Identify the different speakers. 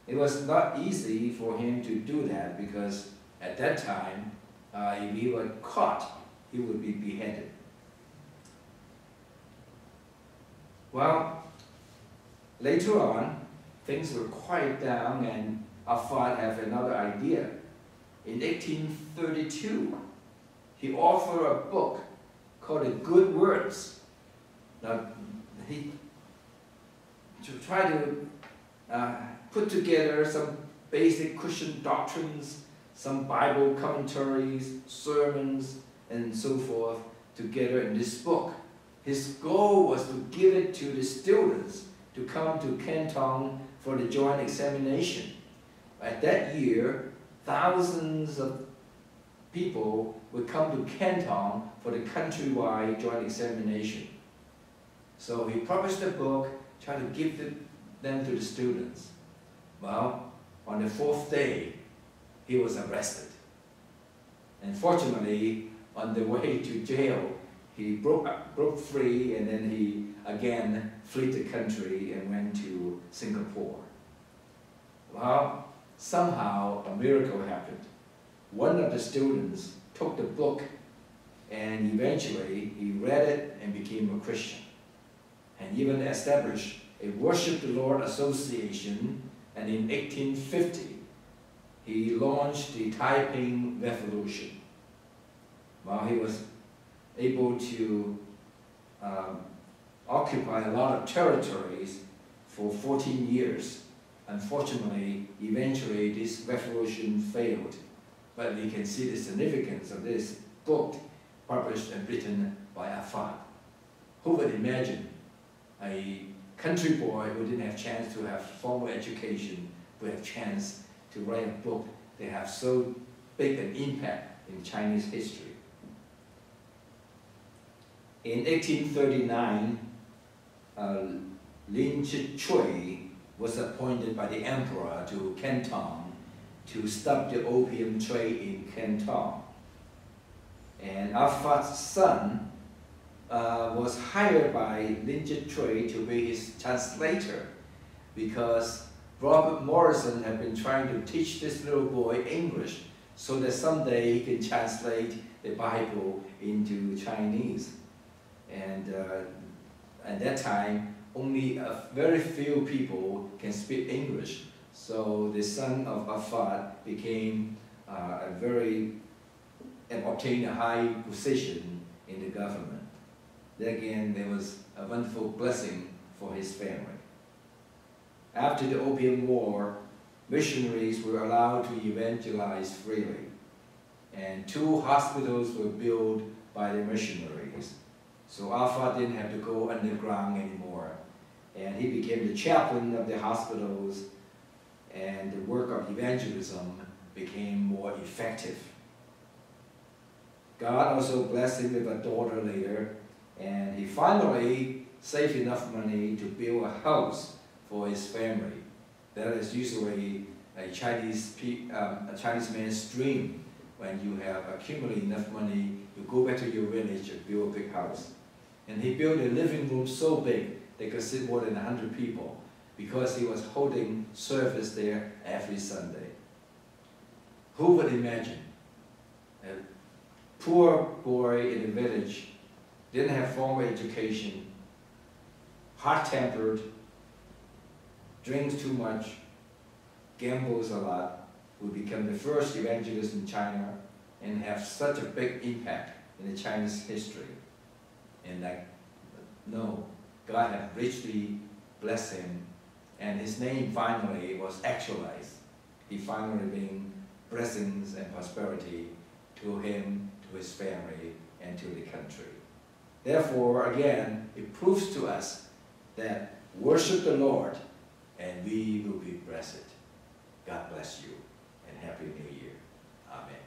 Speaker 1: It was not easy for him to do that because at that time, if he were caught, he would be beheaded. Well, later on, things were quiet down and Arafat had another idea. In 1832, he authored a book called The Good Words. Now, he tried to put together some basic Christian doctrines, some Bible commentaries, sermons, and so forth together in this book. His goal was to give it to the students to come to Canton for the joint examination. At that year, thousands of people would come to Canton for the countrywide joint examination. So he published a book, trying to give them to the students. Well, on the fourth day, he was arrested. And fortunately, on the way to jail, he broke free, and then he again fled the country and went to Singapore. Well, somehow a miracle happened. One of the students took the book, and eventually he read it and became a Christian, and even established a Worship the Lord Association. And in 1850, he launched the Taiping Revolution. Well, he was able to occupy a lot of territories for 14 years. Unfortunately, eventually this revolution failed. But we can see the significance of this book published and written by Arafat. Who would imagine a country boy who didn't have a chance to have formal education would have a chance to write a book that have so big an impact in Chinese history. In 1839, Lin Zhi-Cui was appointed by the emperor to Canton to stop the opium trade in Canton. And Arafat's son was hired by Lin Zhi-Cui to be his translator because Robert Morrison had been trying to teach this little boy English so that someday he can translate the Bible into Chinese. And at that time, only a very few people can speak English. So the son of Arafat became and obtained a high position in the government. Then again, there was a wonderful blessing for his family. After the Opium War, missionaries were allowed to evangelize freely, and 2 hospitals were built by the missionaries. So Arafat didn't have to go underground anymore, and he became the chaplain of the hospitals, and the work of evangelism became more effective. God also blessed him with a daughter later, and he finally saved enough money to build a house for his family. That is usually a Chinese man's dream. When you have accumulated enough money, you go back to your village and build a big house. And he built a living room so big they could sit more than 100 people because he was holding service there every Sunday. Who would imagine a poor boy in the village, didn't have formal education, hot-tempered, drinks too much, gambles a lot, would become the first evangelist in China and have such a big impact in the Chinese history. And no, God had richly blessed him, and his name finally was actualized. He finally bring blessings and prosperity to him, to his family, and to the country. Therefore, again, it proves to us that worship the Lord and we will be blessed. God bless you and Happy New Year. Amen.